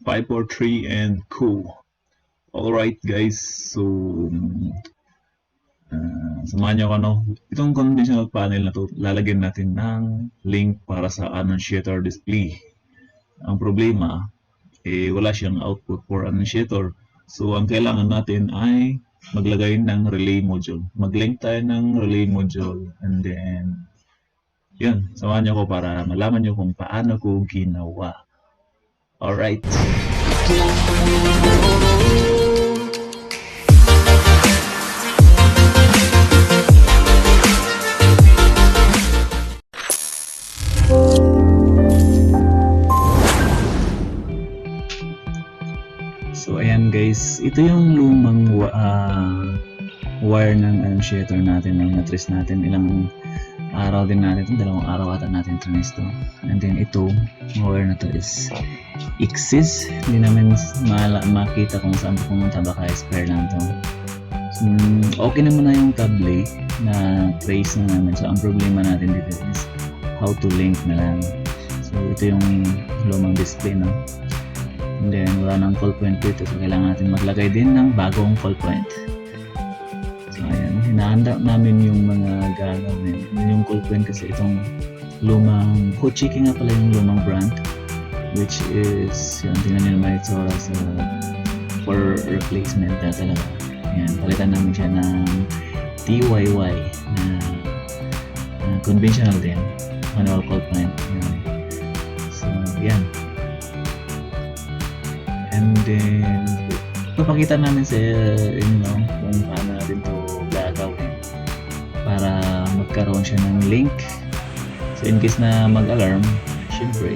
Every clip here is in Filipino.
5, 4, 3, and cool. Alright guys, so samahan nyo ako, no? Itong conventional panel na to, lalagyan natin ng link para sa Annunciator display. Ang problema, wala siyang output for Annunciator. So ang kailangan natin ay maglagay ng relay module. Mag-link tayo ng relay module, and then yun, samahan nyo ako para malaman nyo kung paano ko ginawa. Alright. So ayan guys, ito yung lumang wire ng Annunciator natin, ng matrice natin. Ilang araw din natin, 2 araw ata natin trace to. And then ito, wire na to is exist. Hindi namin makita kung saan pumunta, baka spare lang to. So, okay naman na yung kable na trace na namin. So ang problema natin dito is how to link na lang. So ito yung lumang display, no? And then wala nang call point dito, so kailangan natin maglagay din ng bagong call point. So ayan, hinahanda namin yung mga gagawin. Yung call point kasi itong lumang Hochiki nga pala yung lumang brand, which is yun, tingnan nyo naman ito sa for replacement na talaga. Ayan, palitan namin siya ng TYY na conventional din, manual call point. Ayan. So yan. And then papakita namin sa inyo kung paano natin to gagawin para magkaroon siya ng link. So in case na mag-alarm, syempre.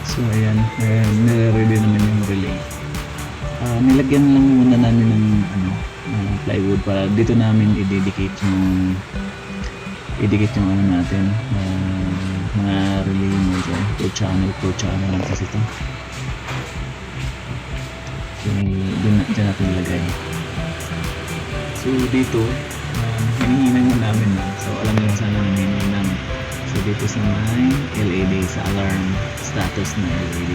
So ayan, nire-ready naman yung relay. Nilagyan lang muna namin ng plywood para dito namin i-dedicate yung ano natin, mga relay mo dyan, per channel lang kasi ito. So dyan natin ilagay. So dito hinihinang mo namin, so alam nyo saan yung hinihinang namin. So dito sa may LED, sa alarm status na LED.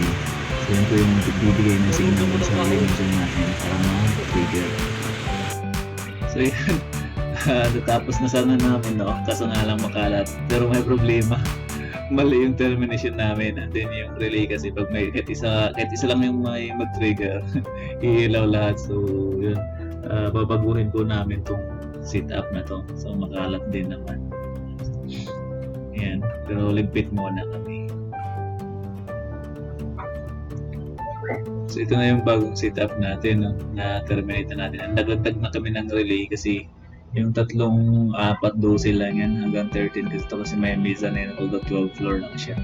So yun po yung bibigay ng signal mo sa relay module natin para ma-trigger. So yun. Tapos na sana namin, no? Kaso nga lang makalat. Pero may problema. Mali yung termination namin. And then yung relay kasi pag may kahit isa lang yung may mag-trigger, iilaw lahat. So yun, babaguhin po namin tong setup na to. So makalat din naman. Yan. Pero ligpit muna kami. So ito na yung bagong setup natin, no? Na terminate na natin. Nagdagdag na kami ng relay kasi yung 3-4 lang yan hanggang 13 kasi may mezzanine, although 12th floor lang siya.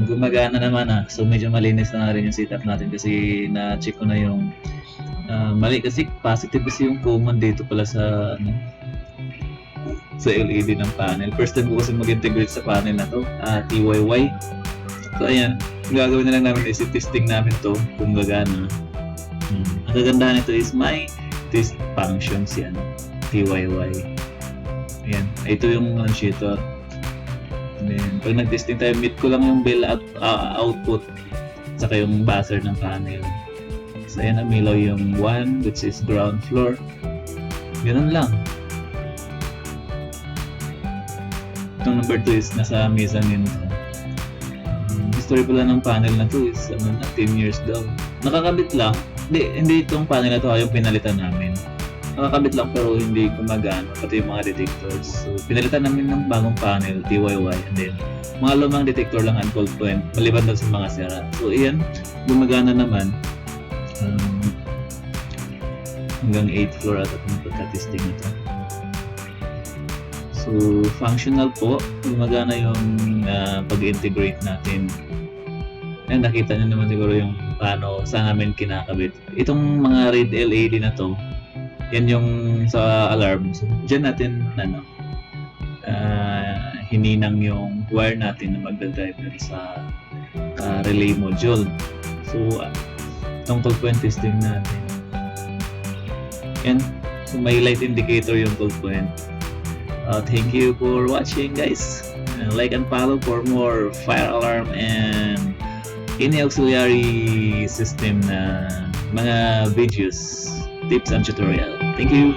Gumagana naman so medyo malinis na rin yung setup natin kasi na-check ko na yung mali kasi positive kasi yung common dito pala sa sa LED ng panel. First time ko kasi mag-integrate sa panel na to, TYY. So ayan, gagawin na lang namin is testing namin to kung gagana. Ang kagandahan nito is may test functions yan, TYY. Ayan, ito yung Annunciator. And then, pag nag-testing tayo, meet ko lang yung bell output saka yung buzzer ng panel. So ayan, umilaw yung 1 which is ground floor. Ganun lang. Itong number 2 is nasa mezzanine to. History pala ng panel na to is 10 years daw. Nakakabit lang. Hindi itong panel na to yung pinalitan namin. Nakakabit lang pero hindi gumagana, pati yung mga detectors. So pinalitan namin ng bagong panel, TYY, and then mga lumang detector lang ang call point, maliban daw sa mga sira. So iyan, gumagana naman. Hanggang 8th floor at ang pagka-testing ito. So functional po, gumagana yung pag-integrate natin. And nakita nyo naman siguro yung paano saan namin kinakabit. Itong mga red LED na to, yan yung sa alarm. So, dyan natin hininang yung wire natin na magdadrive sa relay module. So itong call point testing natin. Yan. So may light indicator yung call point. Thank you for watching guys. Like and follow for more fire alarm and any auxiliary system na mga videos, tips and tutorial. Thank you!